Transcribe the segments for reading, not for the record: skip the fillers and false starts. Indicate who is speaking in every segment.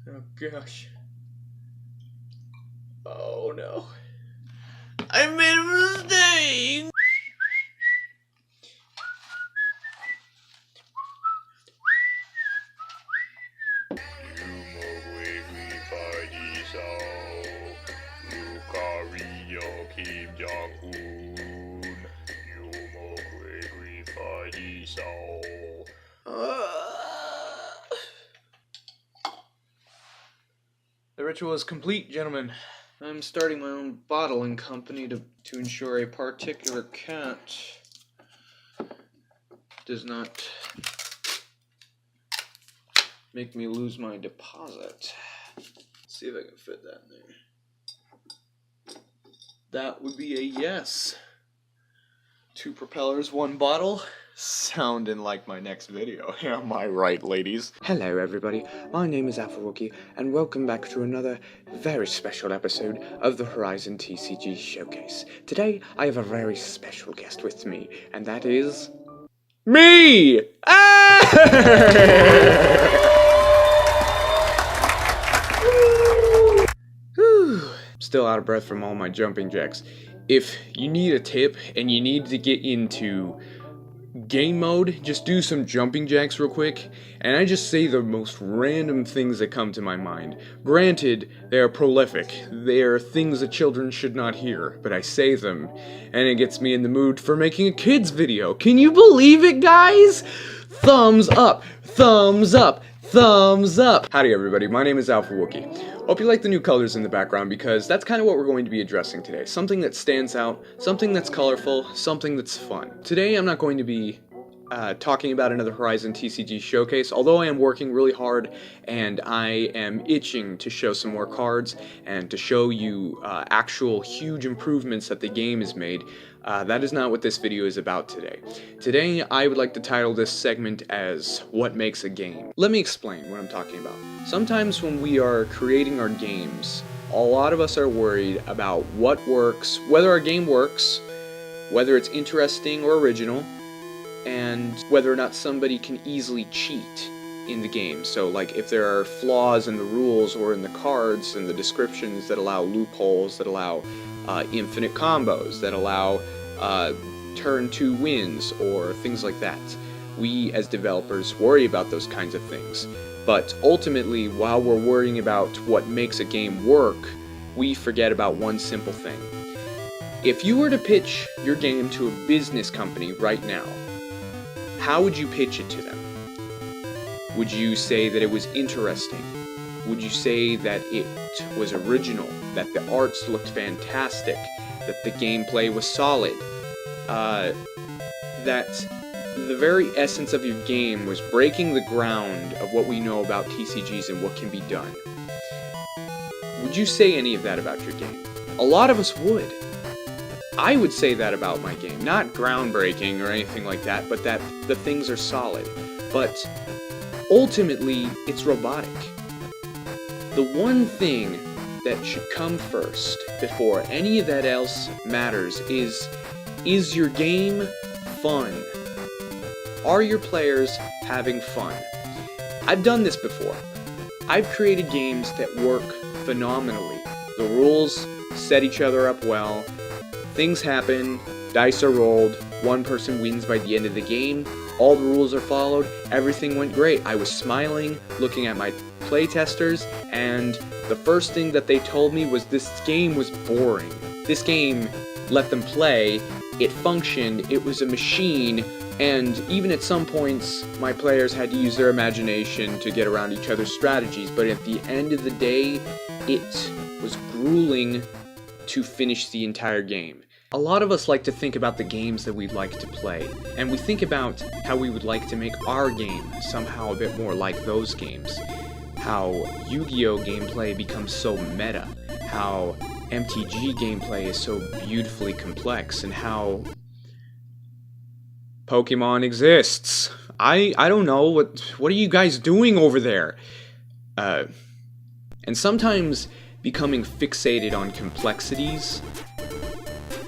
Speaker 1: Oh gosh. Oh no. I made a mistake! The ritual is complete, gentlemen. I'm starting my own bottling company to ensure a particular cat does not make me lose my deposit. Let's see if I can fit that in there. That would be a yes. 2 propellers, 1 bottle. Sounding like my next video. Am I right, ladies?
Speaker 2: Hello everybody, my name is Wookie, and welcome back to another very special episode of the Horizon TCG Showcase. Today, I have a very special guest with me, and that is... me! Still out of breath from all my jumping jacks. If you need a tip and you need to get into game mode, just do some jumping jacks real quick, and I just say the most random things that come to my mind. Granted, they are prolific. They are things that children should not hear, but I say them, and it gets me in the mood for making a kids video. Can you believe it, guys? Thumbs up, thumbs up, thumbs up. Howdy everybody, my name is Wookie. Hope you like the new colors in the background, because that's kind of what we're going to be addressing today. Something that stands out, something that's colorful, something that's fun. Today I'm not going to be talking about another Horizon TCG Showcase, although I am working really hard and I am itching to show some more cards and to show you actual huge improvements that the game has made. That is not what this video is about today. Today, I would like to title this segment as What Makes a Game. Let me explain what I'm talking about. Sometimes when we are creating our games, a lot of us are worried about what works, whether our game works, whether it's interesting or original, and whether or not somebody can easily cheat in the game. So like if there are flaws in the rules or in the cards and the descriptions that allow loopholes, that allow infinite combos, that allow turn 2 wins or things like that. We as developers worry about those kinds of things. But ultimately, while we're worrying about what makes a game work, we forget about one simple thing. If you were to pitch your game to a business company right now, how would you pitch it to them? Would you say that it was interesting? Would you say that it was original, that the arts looked fantastic, that the gameplay was solid, that the very essence of your game was breaking the ground of what we know about TCGs and what can be done? Would you say any of that about your game? A lot of us would. I would say that about my game. Not groundbreaking or anything like that, but that the things are solid. But ultimately, it's robotic. The one thing that should come first, before any of that else matters, is your game fun? Are your players having fun? I've done this before. I've created games that work phenomenally. The rules set each other up well, things happen, dice are rolled, one person wins by the end of the game, all the rules are followed, everything went great. I was smiling, looking at my playtesters, and the first thing that they told me was this game was boring. This game, let them play, it functioned, it was a machine, and even at some points, my players had to use their imagination to get around each other's strategies, but at the end of the day, it was grueling to finish the entire game. A lot of us like to think about the games that we'd like to play, and we think about how we would like to make our game somehow a bit more like those games. How Yu-Gi-Oh! Gameplay becomes so meta, how MTG gameplay is so beautifully complex, and how Pokemon exists. I don't know, what are you guys doing over there? And sometimes becoming fixated on complexities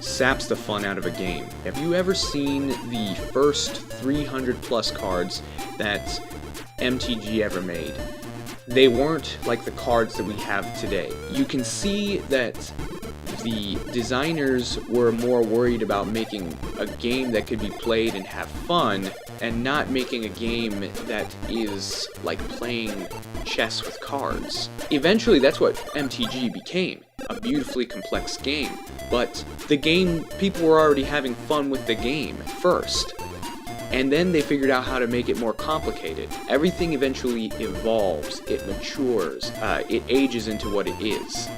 Speaker 2: saps the fun out of a game. Have you ever seen the first 300 plus cards that MTG ever made? They weren't like the cards that we have today. You can see that the designers were more worried about making a game that could be played and have fun, and not making a game that is like playing chess with cards. Eventually, that's what MTG became, a beautifully complex game. But the game, people were already having fun with the game first. And then they figured out how to make it more complicated. Everything eventually evolves, it matures, it ages into what it is.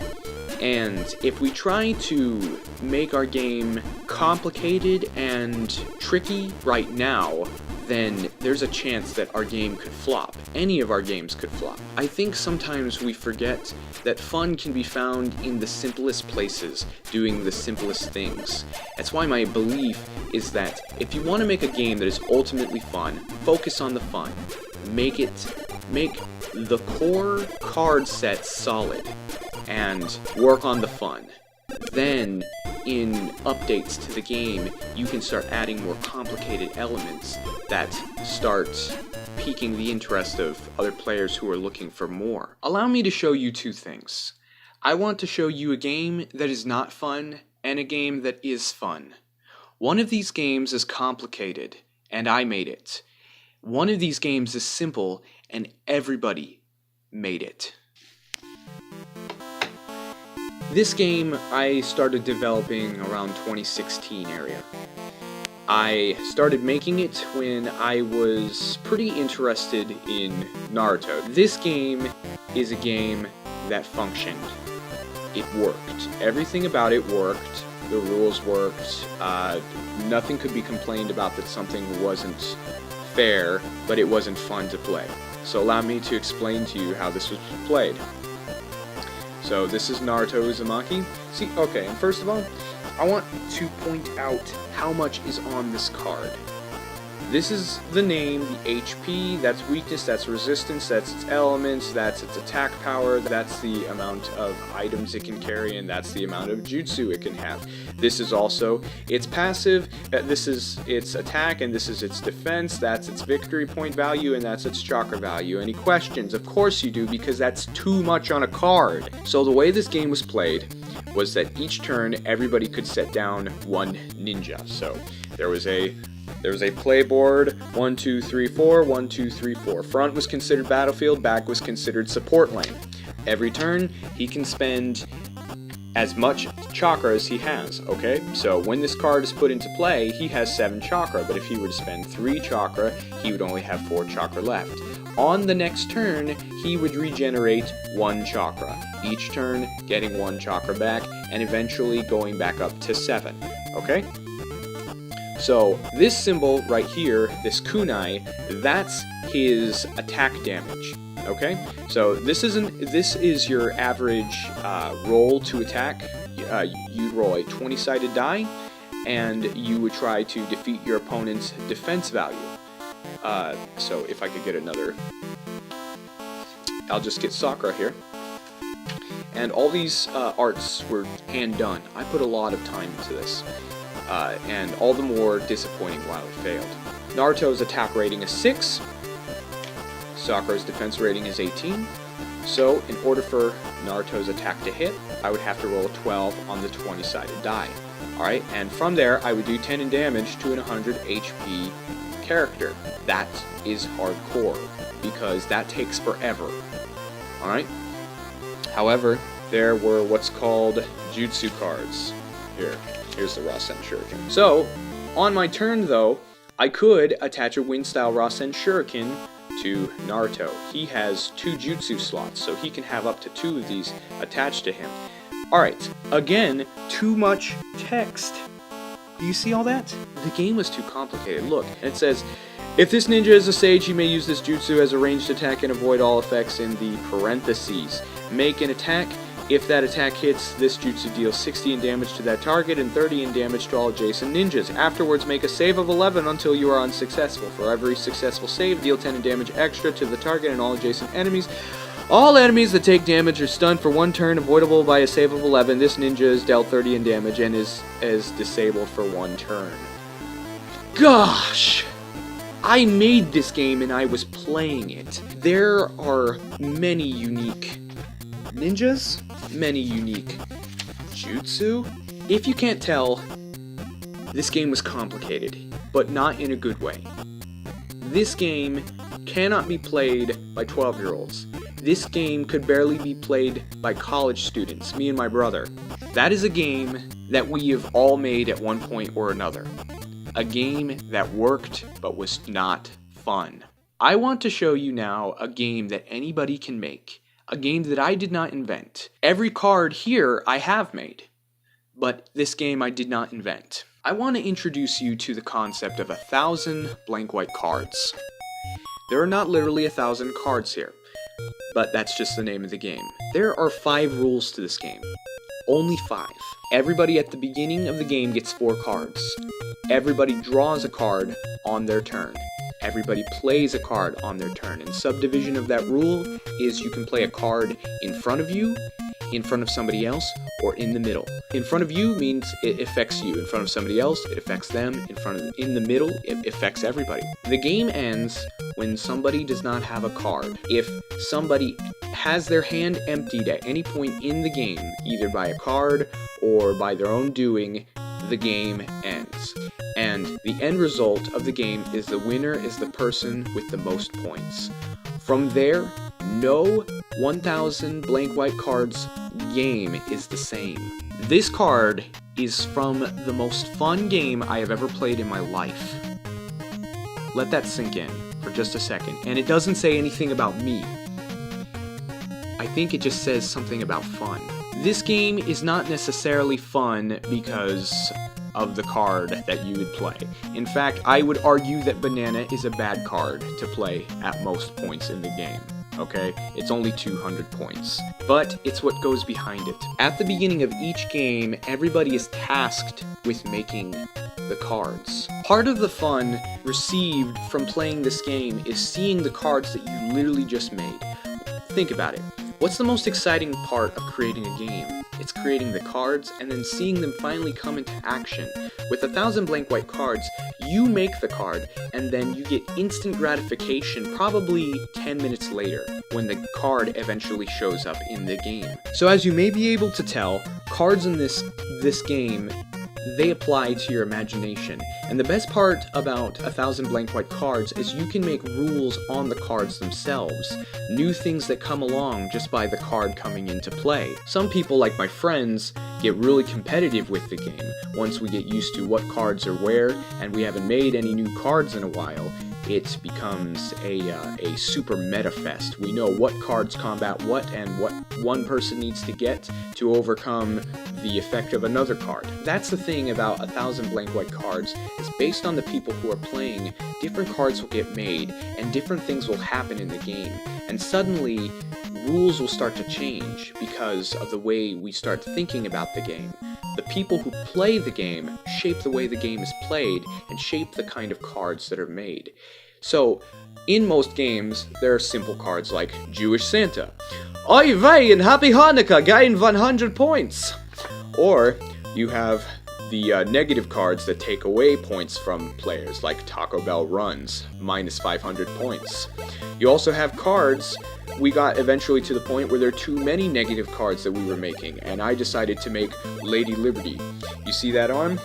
Speaker 2: And if we try to make our game complicated and tricky right now, then there's a chance that our game could flop. Any of our games could flop. I think sometimes we forget that fun can be found in the simplest places, doing the simplest things. That's why my belief is that if you want to make a game that is ultimately fun, focus on the fun. Make the core card set solid, and work on the fun. Then, in updates to the game, you can start adding more complicated elements that start piquing the interest of other players who are looking for more. Allow me to show you two things. I want to show you a game that is not fun, and a game that is fun. One of these games is complicated, and I made it. One of these games is simple, and everybody made it. This game I started developing around 2016 area. I started making it when I was pretty interested in Naruto. This game is a game that functioned. It worked. Everything about it worked. The rules worked. Nothing could be complained about that something wasn't fair, but it wasn't fun to play. So allow me to explain to you how this was played. So this is Naruto Uzumaki. See, okay, and first of all, I want to point out how much is on this card. This is the name, the HP, that's weakness, that's resistance, that's its elements, that's its attack power, that's the amount of items it can carry, and that's the amount of jutsu it can have. This is also its passive, this is its attack, and this is its defense, that's its victory point value, and that's its chakra value. Any questions? Of course you do, because that's too much on a card. So the way this game was played was that each turn everybody could set down one ninja. So there was a play board, 1, 2, 3, 4, 1, 2, 3, 4. Front was considered battlefield, back was considered support lane. Every turn, he can spend as much chakra as he has, okay? So when this card is put into play, he has 7 chakra, but if he were to spend 3 chakra, he would only have 4 chakra left. On the next turn, he would regenerate 1 chakra, each turn getting 1 chakra back, and eventually going back up to 7, okay? So this symbol right here, this kunai, that's his attack damage. Okay, so this is your average roll to attack. You'd roll a 20-sided die, and you would try to defeat your opponent's defense value. So if I could get another, I'll just get Sakura here. And all these arts were hand done. I put a lot of time into this. And all the more disappointing while it failed. Naruto's attack rating is 6. Sakura's defense rating is 18. So, in order for Naruto's attack to hit, I would have to roll a 12 on the 20-sided die. Alright, and from there, I would do 10 in damage to an 100 HP character. That is hardcore, because that takes forever. Alright? However, there were what's called jutsu cards. Here's the Rasen Shuriken. So, on my turn though, I could attach a Wind-style Rasen Shuriken to Naruto. He has 2 jutsu slots, so he can have up to 2 of these attached to him. Alright, again, too much text. Do you see all that? The game was too complicated. Look, it says, if this ninja is a sage, he may use this jutsu as a ranged attack and avoid all effects in the parentheses. Make an attack. If that attack hits, this jutsu deals 60 in damage to that target and 30 in damage to all adjacent ninjas. Afterwards, make a save of 11 until you are unsuccessful. For every successful save, deal 10 in damage extra to the target and all adjacent enemies. All enemies that take damage are stunned for 1 turn, avoidable by a save of 11. This ninja is dealt 30 in damage and is disabled for 1 turn. Gosh! I made this game and I was playing it. There are many unique ninjas, many unique jutsu. If you can't tell, this game was complicated, but not in a good way. This game cannot be played by 12-year-olds. This game could barely be played by college students, me and my brother. That is a game that we have all made at one point or another. A game that worked, but was not fun. I want to show you now a game that anybody can make. A game that I did not invent. Every card here I have made, but this game I did not invent. I want to introduce you to the concept of 1,000 blank white cards. There are not literally 1,000 cards here, but that's just the name of the game. There are 5 rules to this game. Only 5. Everybody at the beginning of the game gets 4 cards. Everybody draws a card on their turn. Everybody plays a card on their turn. And subdivision of that rule is you can play a card in front of you, in front of somebody else, or in the middle. In front of you means it affects you. In front of somebody else, it affects them. In the middle, it affects everybody. The game ends when somebody does not have a card. If somebody has their hand emptied at any point in the game, either by a card or by their own doing, the game ends. And the end result of the game is the winner is the person with the most points. From there, no 1,000 blank white cards game is the same. This card is from the most fun game I have ever played in my life. Let that sink in for just a second. And it doesn't say anything about me. I think it just says something about fun. This game is not necessarily fun because of the card that you would play. In fact, I would argue that banana is a bad card to play at most points in the game. Okay? It's only 200 points. But it's what goes behind it. At the beginning of each game, everybody is tasked with making the cards. Part of the fun received from playing this game is seeing the cards that you literally just made. Think about it. What's the most exciting part of creating a game? It's creating the cards and then seeing them finally come into action. With 1,000 blank white cards, you make the card and then you get instant gratification probably 10 minutes later when the card eventually shows up in the game. So as you may be able to tell, cards in this game, they apply to your imagination. And the best part about 1,000 blank white cards is you can make rules on the cards themselves. New things that come along just by the card coming into play. Some people, like my friends, get really competitive with the game. Once we get used to what cards are where, and we haven't made any new cards in a while, it becomes a super meta fest. We know what cards combat what and what one person needs to get to overcome the effect of another card. That's the thing about 1,000 blank white cards, is based on the people who are playing, different cards will get made and different things will happen in the game. And suddenly, rules will start to change because of the way we start thinking about the game. The people who play the game shape the way the game is played and shape the kind of cards that are made. So, in most games, there are simple cards like Jewish Santa. Oy vey and Happy Hanukkah, gain 100 points! Or, you have the negative cards that take away points from players, like Taco Bell Runs, minus 500 points. You also have cards. We got eventually to the point where there are too many negative cards that we were making, and I decided to make Lady Liberty. You see that arm?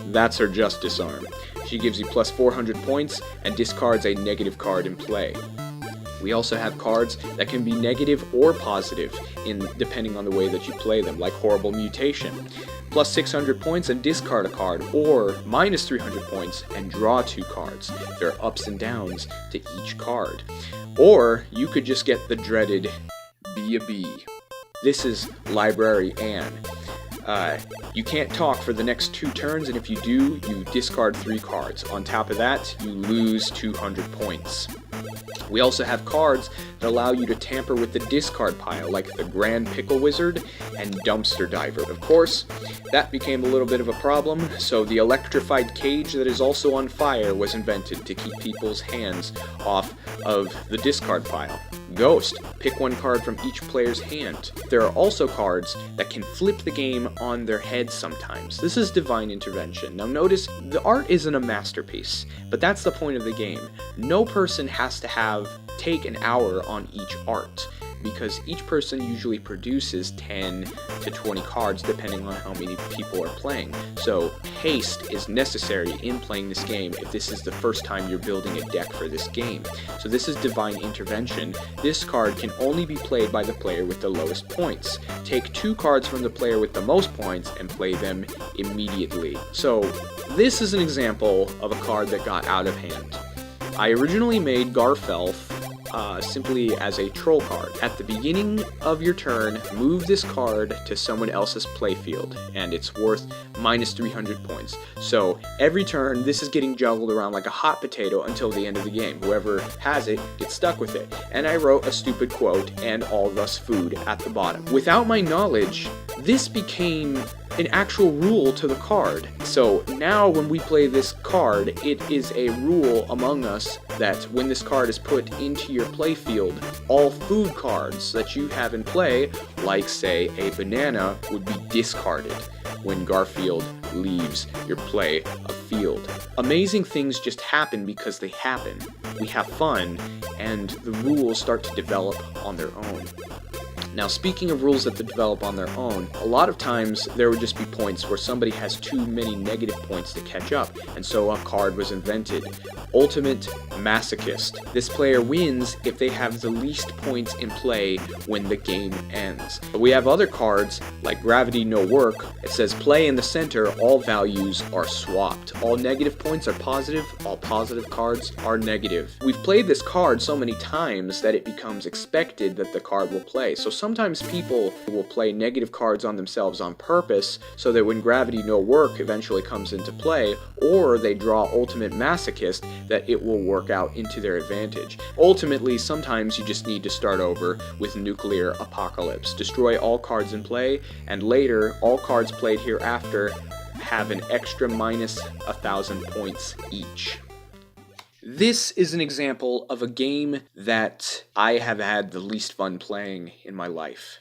Speaker 2: That's her Justice arm. She gives you plus 400 points and discards a negative card in play. We also have cards that can be negative or positive, depending on the way that you play them, like Horrible Mutation. Plus 600 points and discard a card, or minus 300 points and draw 2 cards. There are ups and downs to each card. Or you could just get the dreaded Be a Bee. This is Library Anne. You can't talk for the next 2 turns, and if you do, you discard 3 cards. On top of that, you lose 200 points. We also have cards that allow you to tamper with the discard pile, like the Grand Pickle Wizard and Dumpster Diver. Of course, that became a little bit of a problem, so the electrified cage that is also on fire was invented to keep people's hands off of the discard pile. Ghost. Pick one card from each player's hand. There are also cards that can flip the game on their head sometimes. This is Divine Intervention. Now notice, the art isn't a masterpiece, but that's the point of the game. No person has to take an hour on each art, because each person usually produces 10 to 20 cards depending on how many people are playing. So haste is necessary in playing this game if this is the first time you're building a deck for this game. So this is Divine Intervention. This card can only be played by the player with the lowest points. Take 2 cards from the player with the most points and play them immediately. So this is an example of a card that got out of hand. I originally made Garfelf simply as a troll card. At the beginning of your turn, move this card to someone else's playfield, and it's worth minus 300 points. So every turn, this is getting juggled around like a hot potato until the end of the game. Whoever has it gets stuck with it. And I wrote a stupid quote, "and all thus food," at the bottom. Without my knowledge, this became an actual rule to the card. So now when we play this card, it is a rule among us that when this card is put into your playfield, all food cards that you have in play, like say a banana, would be discarded when Garfield leaves your play of field. Amazing things just happen because they happen. We have fun, and the rules start to develop on their own. Now, speaking of rules that develop on their own, a lot of times there would just be points where somebody has too many negative points to catch up, and so a card was invented. Ultimate Masochist. This player wins if they have the least points in play when the game ends. But we have other cards, like Gravity No Work. It says play in the center, all values are swapped. All negative points are positive, all positive cards are negative. We've played this card so many times that it becomes expected that the card will play. So sometimes people will play negative cards on themselves on purpose so that when Gravity No Work eventually comes into play, or they draw Ultimate Masochist, that it will work out into their advantage. Ultimately, sometimes you just need to start over with Nuclear Apocalypse. Destroy all cards in play, and later, all cards played hereafter have an extra minus 1,000 points each. This is an example of a game that I have had the least fun playing in my life.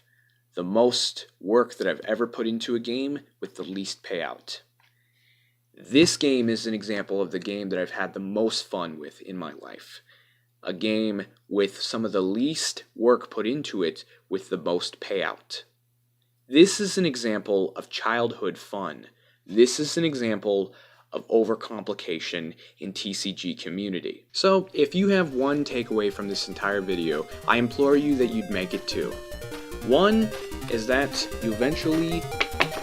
Speaker 2: The most work that I've ever put into a game with the least payout. This game is an example of the game that I've had the most fun with in my life. A game with some of the least work put into it with the most payout. This is an example of childhood fun. This is an example of overcomplication in TCG community. So, if you have one takeaway from this entire video, I implore you that you'd make it 2. One is that you eventually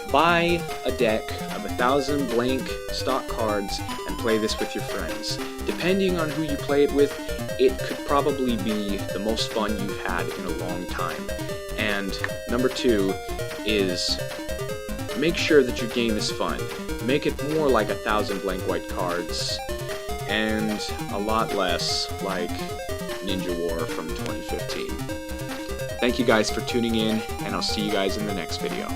Speaker 2: buy a deck of 1,000 blank stock cards and play this with your friends. Depending on who you play it with, it could probably be the most fun you've had in a long time. And number 2 is make sure that your game is fun. Make it more like 1,000 blank white cards and a lot less like Ninja War from 2015. Thank you guys for tuning in, and I'll see you guys in the next video.